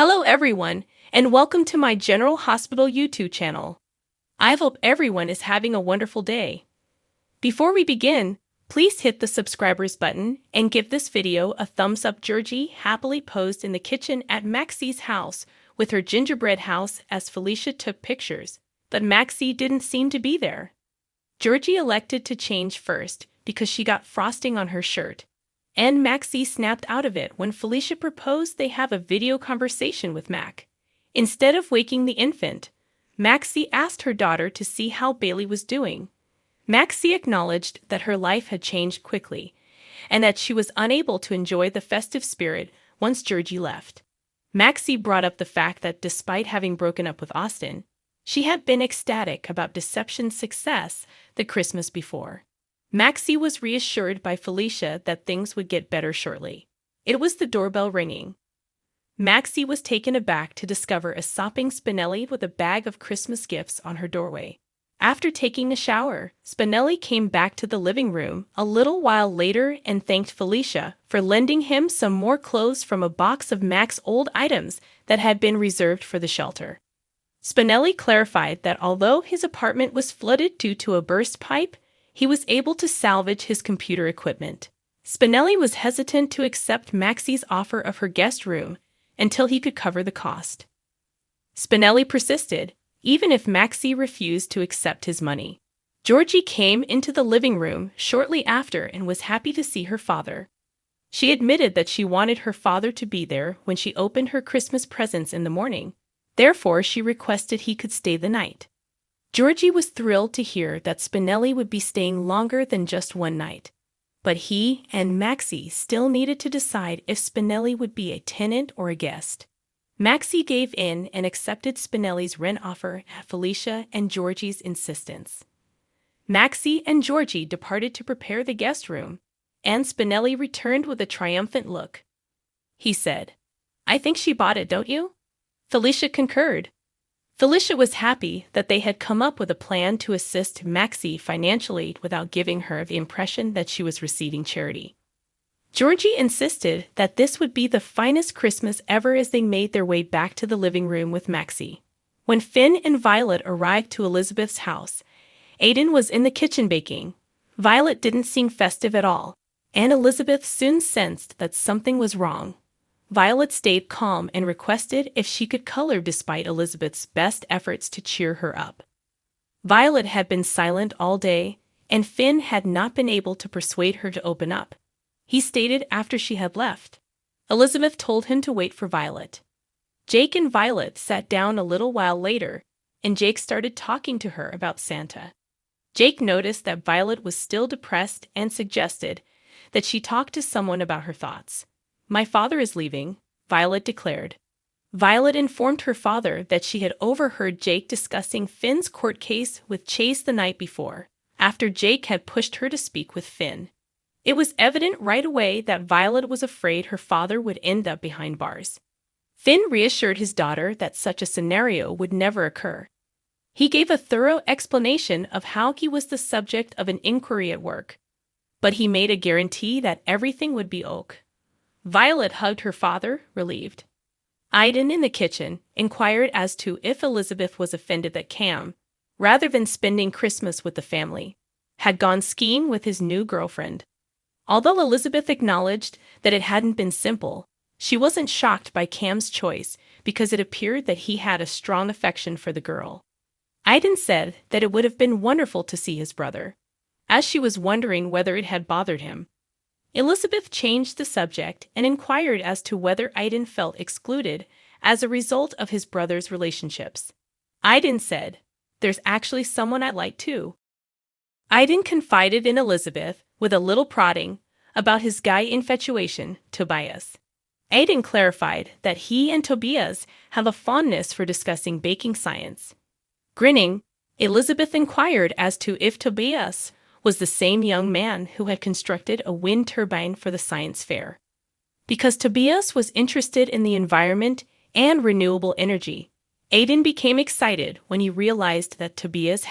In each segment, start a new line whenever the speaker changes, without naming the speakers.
Hello everyone, and welcome to my General Hospital YouTube channel. I hope everyone is having a wonderful day. Before we begin, please hit the subscribers button and give this video a thumbs up. Georgie happily posed in the kitchen at Maxie's house with her gingerbread house as Felicia took pictures, but Maxie didn't seem to be there. Georgie elected to change first because she got frosting on her shirt, and Maxie snapped out of it when Felicia proposed they have a video conversation with Mac. Instead of waking the infant, Maxie asked her daughter to see how Bailey was doing. Maxie acknowledged that her life had changed quickly, and that she was unable to enjoy the festive spirit once Georgie left. Maxie brought up the fact that despite having broken up with Austin, she had been ecstatic about Deception's success the Christmas before. Maxie was reassured by Felicia that things would get better shortly. It was the doorbell ringing. Maxie was taken aback to discover a sopping Spinelli with a bag of Christmas gifts on her doorway. After taking a shower, Spinelli came back to the living room a little while later and thanked Felicia for lending him some more clothes from a box of Mac's old items that had been reserved for the shelter. Spinelli clarified that although his apartment was flooded due to a burst pipe, he was able to salvage his computer equipment. Spinelli was hesitant to accept Maxie's offer of her guest room until he could cover the cost. Spinelli persisted, even if Maxie refused to accept his money. Georgie came into the living room shortly after and was happy to see her father. She admitted that she wanted her father to be there when she opened her Christmas presents in the morning. Therefore, she requested he could stay the night. Georgie was thrilled to hear that Spinelli would be staying longer than just one night. But he and Maxie still needed to decide if Spinelli would be a tenant or a guest. Maxie gave in and accepted Spinelli's rent offer at Felicia and Georgie's insistence. Maxie and Georgie departed to prepare the guest room, and Spinelli returned with a triumphant look. He said, "I think she bought it, don't you?" Felicia concurred. Felicia was happy that they had come up with a plan to assist Maxie financially without giving her the impression that she was receiving charity. Georgie insisted that this would be the finest Christmas ever as they made their way back to the living room with Maxie. When Finn and Violet arrived to Elizabeth's house, Aiden was in the kitchen baking. Violet didn't seem festive at all, and Elizabeth soon sensed that something was wrong. Violet stayed calm and requested if she could color despite Elizabeth's best efforts to cheer her up. Violet had been silent all day, and Finn had not been able to persuade her to open up. He stated after she had left. Elizabeth told him to wait for Violet. Jake and Violet sat down a little while later, and Jake started talking to her about Santa. Jake noticed that Violet was still depressed and suggested that she talk to someone about her thoughts. "My father is leaving," Violet declared. Violet informed her father that she had overheard Jake discussing Finn's court case with Chase the night before, after Jake had pushed her to speak with Finn. It was evident right away that Violet was afraid her father would end up behind bars. Finn reassured his daughter that such a scenario would never occur. He gave a thorough explanation of how he was the subject of an inquiry at work, but he made a guarantee that everything would be okay. Violet hugged her father, relieved. Aiden, in the kitchen, inquired as to if Elizabeth was offended that Cam, rather than spending Christmas with the family, had gone skiing with his new girlfriend. Although Elizabeth acknowledged that it hadn't been simple, she wasn't shocked by Cam's choice because it appeared that he had a strong affection for the girl. Aiden said that it would have been wonderful to see his brother, as she was wondering whether it had bothered him. Elizabeth changed the subject and inquired as to whether Aiden felt excluded as a result of his brother's relationships. Aiden said, "There's actually someone I like too." Aiden confided in Elizabeth, with a little prodding, about his guy infatuation, Tobias. Aiden clarified that he and Tobias have a fondness for discussing baking science. Grinning, Elizabeth inquired as to if Tobias was the same young man who had constructed a wind turbine for the science fair. Because Tobias was interested in the environment and renewable energy, Aiden became excited when he realized that Tobias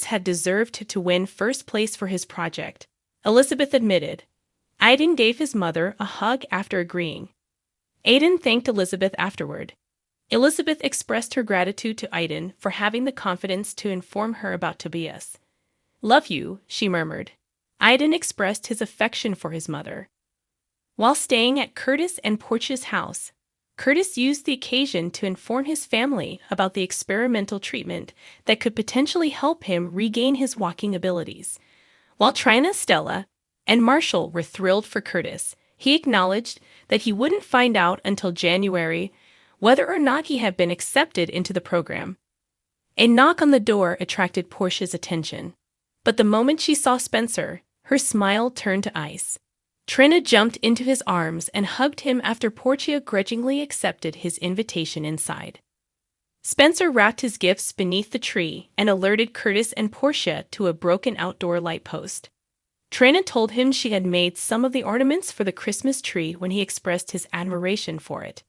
had deserved to win first place for his project, Elizabeth admitted. Aiden gave his mother a hug after agreeing. Aiden thanked Elizabeth afterward. Elizabeth expressed her gratitude to Aiden for having the confidence to inform her about Tobias. "Love you," she murmured. Aiden expressed his affection for his mother. While staying at Curtis and Portia's house, Curtis used the occasion to inform his family about the experimental treatment that could potentially help him regain his walking abilities. While Trina, Stella, and Marshall were thrilled for Curtis, he acknowledged that he wouldn't find out until January whether or not he had been accepted into the program. A knock on the door attracted Portia's attention, but the moment she saw Spencer, her smile turned to ice. Trina jumped into his arms and hugged him after Portia grudgingly accepted his invitation inside. Spencer wrapped his gifts beneath the tree and alerted Curtis and Portia to a broken outdoor light post. Trina told him she had made some of the ornaments for the Christmas tree when he expressed his admiration for it.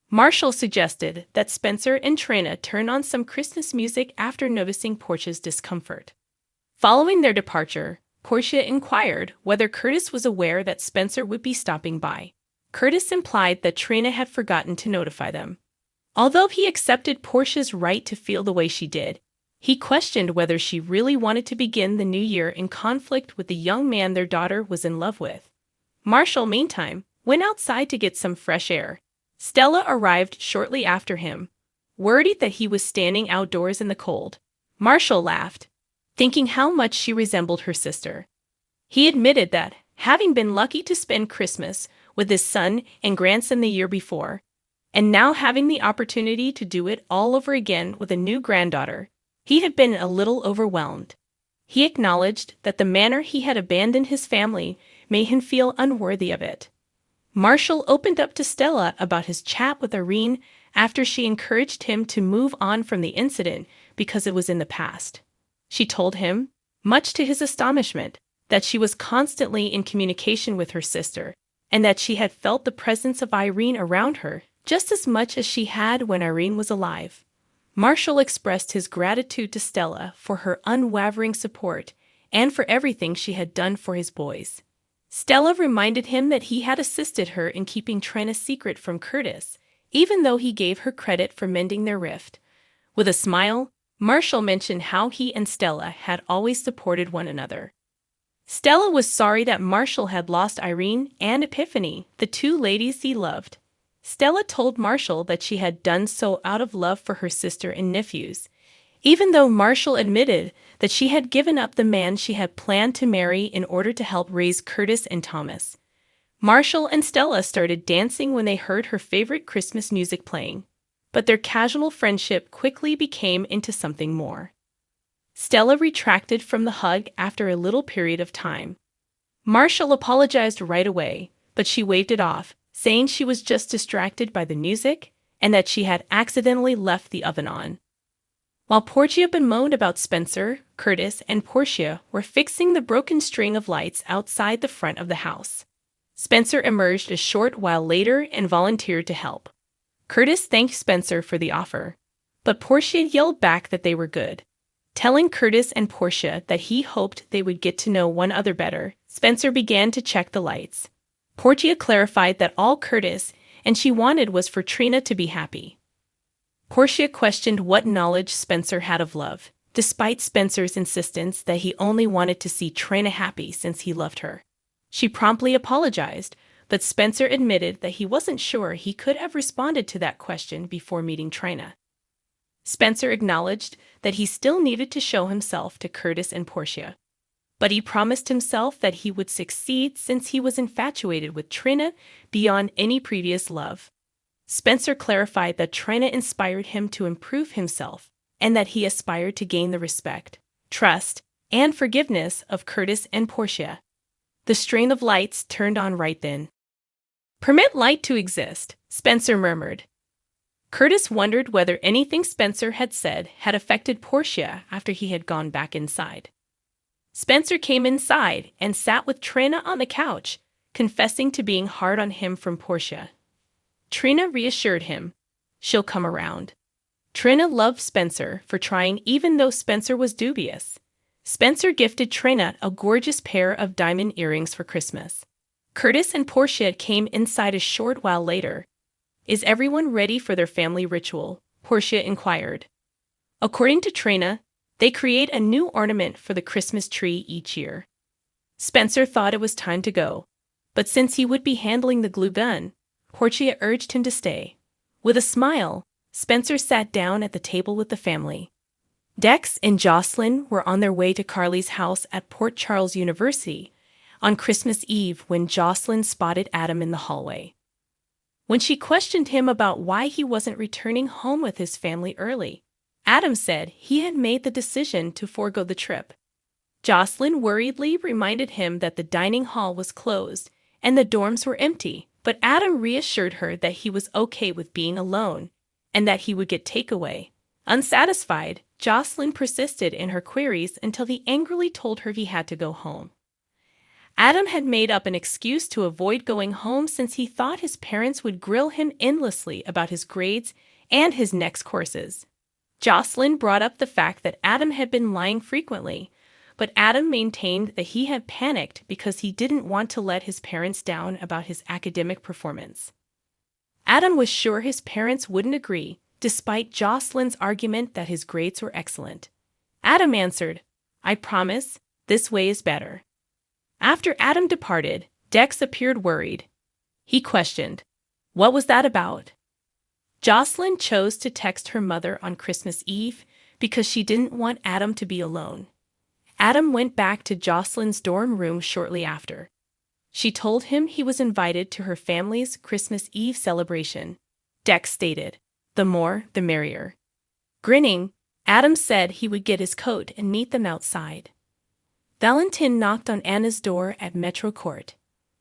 Marshall suggested that Spencer and Trina turn on some Christmas music after noticing Portia's discomfort. Following their departure, Portia inquired whether Curtis was aware that Spencer would be stopping by. Curtis implied that Trina had forgotten to notify them. Although he accepted Portia's right to feel the way she did, he questioned whether she really wanted to begin the new year in conflict with the young man their daughter was in love with. Marshall, meantime, went outside to get some fresh air. Stella arrived shortly after him, worried that he was standing outdoors in the cold. Marshall laughed, thinking how much she resembled her sister. He admitted that, having been lucky to spend Christmas with his son and grandson the year before, and now having the opportunity to do it all over again with a new granddaughter, he had been a little overwhelmed. He acknowledged that the manner he had abandoned his family made him feel unworthy of it. Marshall opened up to Stella about his chat with Irene after she encouraged him to move on from the incident because it was in the past. She told him, much to his astonishment, that she was constantly in communication with her sister, and that she had felt the presence of Irene around her just as much as she had when Irene was alive. Marshall expressed his gratitude to Stella for her unwavering support and for everything she had done for his boys. Stella reminded him that he had assisted her in keeping Trina's secret from Curtis, even though he gave her credit for mending their rift. With a smile, Marshall mentioned how he and Stella had always supported one another. Stella was sorry that Marshall had lost Irene and Epiphany, the two ladies he loved. Stella told Marshall that she had done so out of love for her sister and nephews, even though Marshall admitted that she had given up the man she had planned to marry in order to help raise Curtis and Thomas. Marshall and Stella started dancing when they heard her favorite Christmas music playing, but their casual friendship quickly became into something more. Stella retracted from the hug after a little period of time. Marshall apologized right away, but she waved it off, saying she was just distracted by the music and that she had accidentally left the oven on. While Portia bemoaned about Spencer, Curtis, and Portia were fixing the broken string of lights outside the front of the house, Spencer emerged a short while later and volunteered to help. Curtis thanked Spencer for the offer, but Portia yelled back that they were good. Telling Curtis and Portia that he hoped they would get to know one another better, Spencer began to check the lights. Portia clarified that all Curtis and she wanted was for Trina to be happy. Portia questioned what knowledge Spencer had of love, despite Spencer's insistence that he only wanted to see Trina happy since he loved her. She promptly apologized, but Spencer admitted that he wasn't sure he could have responded to that question before meeting Trina. Spencer acknowledged that he still needed to show himself to Curtis and Portia, but he promised himself that he would succeed since he was infatuated with Trina beyond any previous love. Spencer clarified that Trina inspired him to improve himself and that he aspired to gain the respect, trust, and forgiveness of Curtis and Portia. The string of lights turned on right then. "Permit light to exist," Spencer murmured. Curtis wondered whether anything Spencer had said had affected Portia after he had gone back inside. Spencer came inside and sat with Trina on the couch, confessing to being hard on him from Portia. Trina reassured him, "She'll come around." Trina loved Spencer for trying even though Spencer was dubious. Spencer gifted Trina a gorgeous pair of diamond earrings for Christmas. Curtis and Portia came inside a short while later, Is everyone ready for their family ritual? Portia inquired. According to Trina, they create a new ornament for the Christmas tree each year. Spencer thought it was time to go, but since he would be handling the glue gun, Portia urged him to stay. With a smile, Spencer sat down at the table with the family. Dex and Jocelyn were on their way to Carly's house at Port Charles University on Christmas Eve when Jocelyn spotted Adam in the hallway. When she questioned him about why he wasn't returning home with his family early, Adam said he had made the decision to forego the trip. Jocelyn worriedly reminded him that the dining hall was closed and the dorms were empty, but Adam reassured her that he was okay with being alone and that he would get takeaway. Unsatisfied, Jocelyn persisted in her queries until he angrily told her he had to go home. Adam had made up an excuse to avoid going home since he thought his parents would grill him endlessly about his grades and his next courses. Jocelyn brought up the fact that Adam had been lying frequently, but Adam maintained that he had panicked because he didn't want to let his parents down about his academic performance. Adam was sure his parents wouldn't agree, despite Jocelyn's argument that his grades were excellent. Adam answered, "I promise, this way is better." After Adam departed, Dex appeared worried. He questioned, "What was that about?" Jocelyn chose to text her mother on Christmas Eve because she didn't want Adam to be alone. Adam went back to Jocelyn's dorm room shortly after. She told him he was invited to her family's Christmas Eve celebration. Dex stated, "The more, the merrier." Grinning, Adam said he would get his coat and meet them outside. Valentin knocked on Anna's door at Metro Court.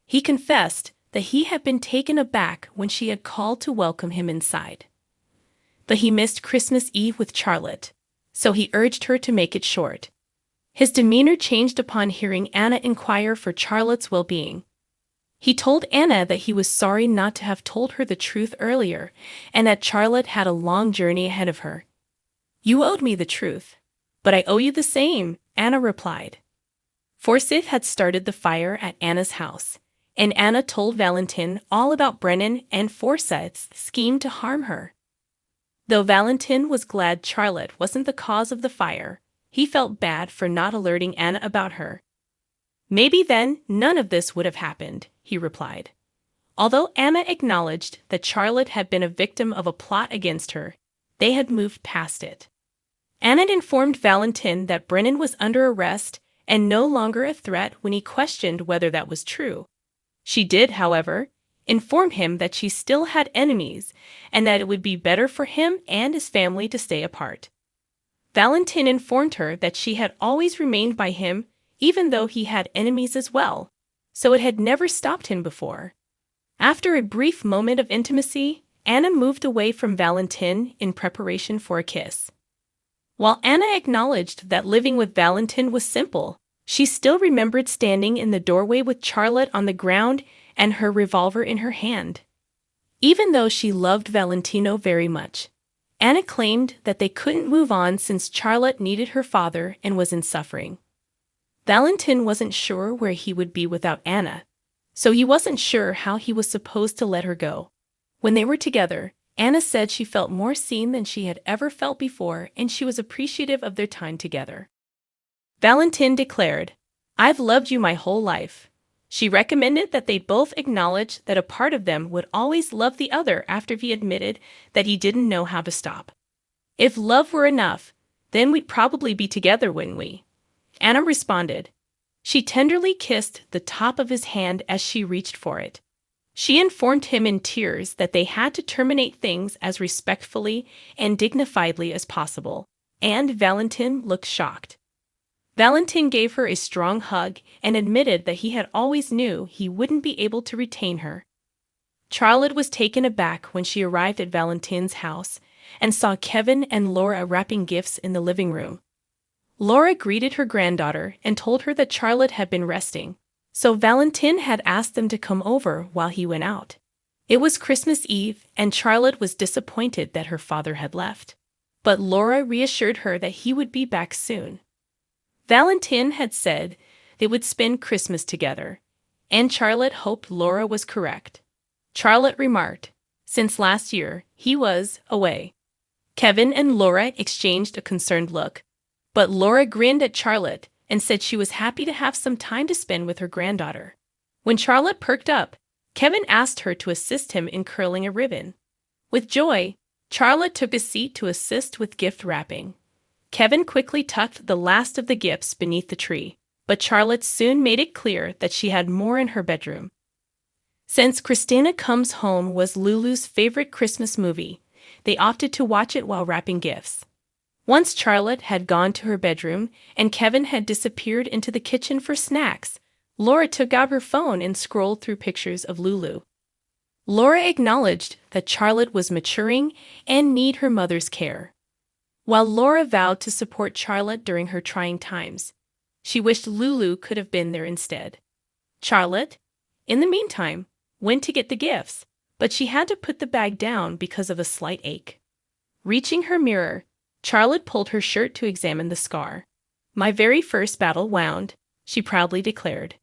He confessed that he had been taken aback when she had called to welcome him inside. But he missed Christmas Eve with Charlotte, so he urged her to make it short. His demeanor changed upon hearing Anna inquire for Charlotte's well-being. He told Anna that he was sorry not to have told her the truth earlier and that Charlotte had a long journey ahead of her. "You owed me the truth, but I owe you the same," Anna replied. Forsyth had started the fire at Anna's house, and Anna told Valentin all about Brennan and Forsyth's scheme to harm her. Though Valentin was glad Charlotte wasn't the cause of the fire, he felt bad for not alerting Anna about her. "Maybe then none of this would have happened," he replied. Although Anna acknowledged that Charlotte had been a victim of a plot against her, they had moved past it. Anna informed Valentin that Brennan was under arrest and no longer a threat when he questioned whether that was true. She did, however, inform him that she still had enemies and that it would be better for him and his family to stay apart. Valentin informed her that she had always remained by him even though he had enemies as well, so it had never stopped him before. After a brief moment of intimacy, Anna moved away from Valentin in preparation for a kiss. While Anna acknowledged that living with Valentin was simple, she still remembered standing in the doorway with Charlotte on the ground and her revolver in her hand. Even though she loved Valentino very much, Anna claimed that they couldn't move on since Charlotte needed her father and was in suffering. Valentin wasn't sure where he would be without Anna, so he wasn't sure how he was supposed to let her go. When they were together, Anna said she felt more seen than she had ever felt before, and she was appreciative of their time together. Valentin declared, "I've loved you my whole life." She recommended that they both acknowledge that a part of them would always love the other after he admitted that he didn't know how to stop. "If love were enough, then we'd probably be together, wouldn't we?" Anna responded. She tenderly kissed the top of his hand as she reached for it. She informed him in tears that they had to terminate things as respectfully and dignifiedly as possible, and Valentin looked shocked. Valentin gave her a strong hug and admitted that he had always knew he wouldn't be able to retain her. Charlotte was taken aback when she arrived at Valentin's house and saw Kevin and Laura wrapping gifts in the living room. Laura greeted her granddaughter and told her that Charlotte had been resting, so Valentin had asked them to come over while he went out. It was Christmas Eve, and Charlotte was disappointed that her father had left, but Laura reassured her that he would be back soon. Valentin had said they would spend Christmas together, and Charlotte hoped Laura was correct. Charlotte remarked, since last year he was away. Kevin and Laura exchanged a concerned look, but Laura grinned at Charlotte and said she was happy to have some time to spend with her granddaughter. When Charlotte perked up, Kevin asked her to assist him in curling a ribbon. With joy, Charlotte took a seat to assist with gift wrapping. Kevin quickly tucked the last of the gifts beneath the tree, but Charlotte soon made it clear that she had more in her bedroom. Since Christina Comes Home was Lulu's favorite Christmas movie, they opted to watch it while wrapping gifts. Once Charlotte had gone to her bedroom and Kevin had disappeared into the kitchen for snacks, Laura took out her phone and scrolled through pictures of Lulu. Laura acknowledged that Charlotte was maturing and needed her mother's care. While Laura vowed to support Charlotte during her trying times, she wished Lulu could have been there instead. Charlotte, in the meantime, went to get the gifts, but she had to put the bag down because of a slight ache. Reaching her mirror, Charlotte pulled her shirt to examine the scar. "My very first battle wound," she proudly declared.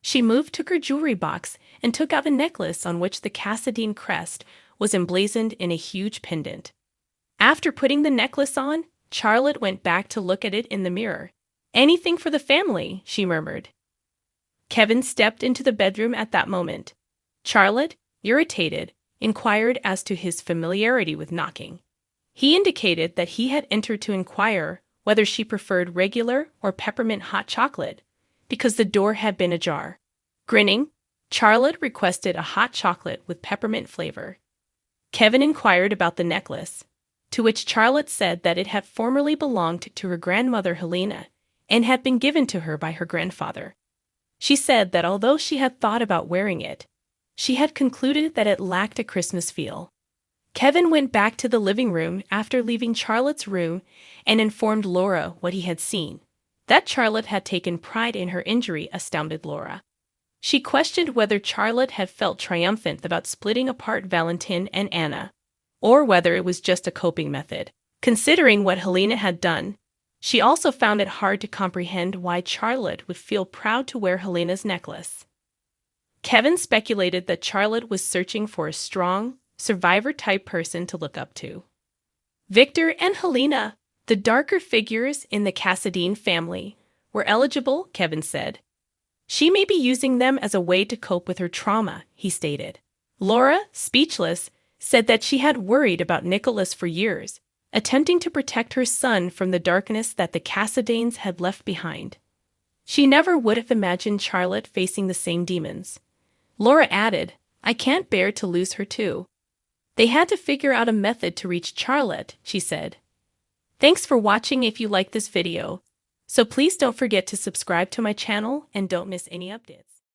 She moved to her jewelry box and took out a necklace on which the Cassadine crest was emblazoned in a huge pendant. After putting the necklace on, Charlotte went back to look at it in the mirror. "Anything for the family," she murmured. Kevin stepped into the bedroom at that moment. Charlotte, irritated, inquired as to his familiarity with knocking. He indicated that he had entered to inquire whether she preferred regular or peppermint hot chocolate, because the door had been ajar. Grinning, Charlotte requested a hot chocolate with peppermint flavor. Kevin inquired about the necklace, to which Charlotte said that it had formerly belonged to her grandmother Helena and had been given to her by her grandfather. She said that although she had thought about wearing it, she had concluded that it lacked a Christmas feel. Kevin went back to the living room after leaving Charlotte's room and informed Laura what he had seen. That Charlotte had taken pride in her injury astounded Laura. She questioned whether Charlotte had felt triumphant about splitting apart Valentin and Anna, or whether it was just a coping method. Considering what Helena had done, she also found it hard to comprehend why Charlotte would feel proud to wear Helena's necklace. Kevin speculated that Charlotte was searching for a strong, survivor-type person to look up to. Victor and Helena, the darker figures in the Cassadine family, were eligible, Kevin said. She may be using them as a way to cope with her trauma, he stated. Laura, speechless, said that she had worried about Nicholas for years, attempting to protect her son from the darkness that the Cassadines had left behind. She never would have imagined Charlotte facing the same demons. Laura added, "I can't bear to lose her too." They had to figure out a method to reach Charlotte, she said. Thanks for watching. If you like this video, so please don't forget to subscribe to my channel and don't miss any updates.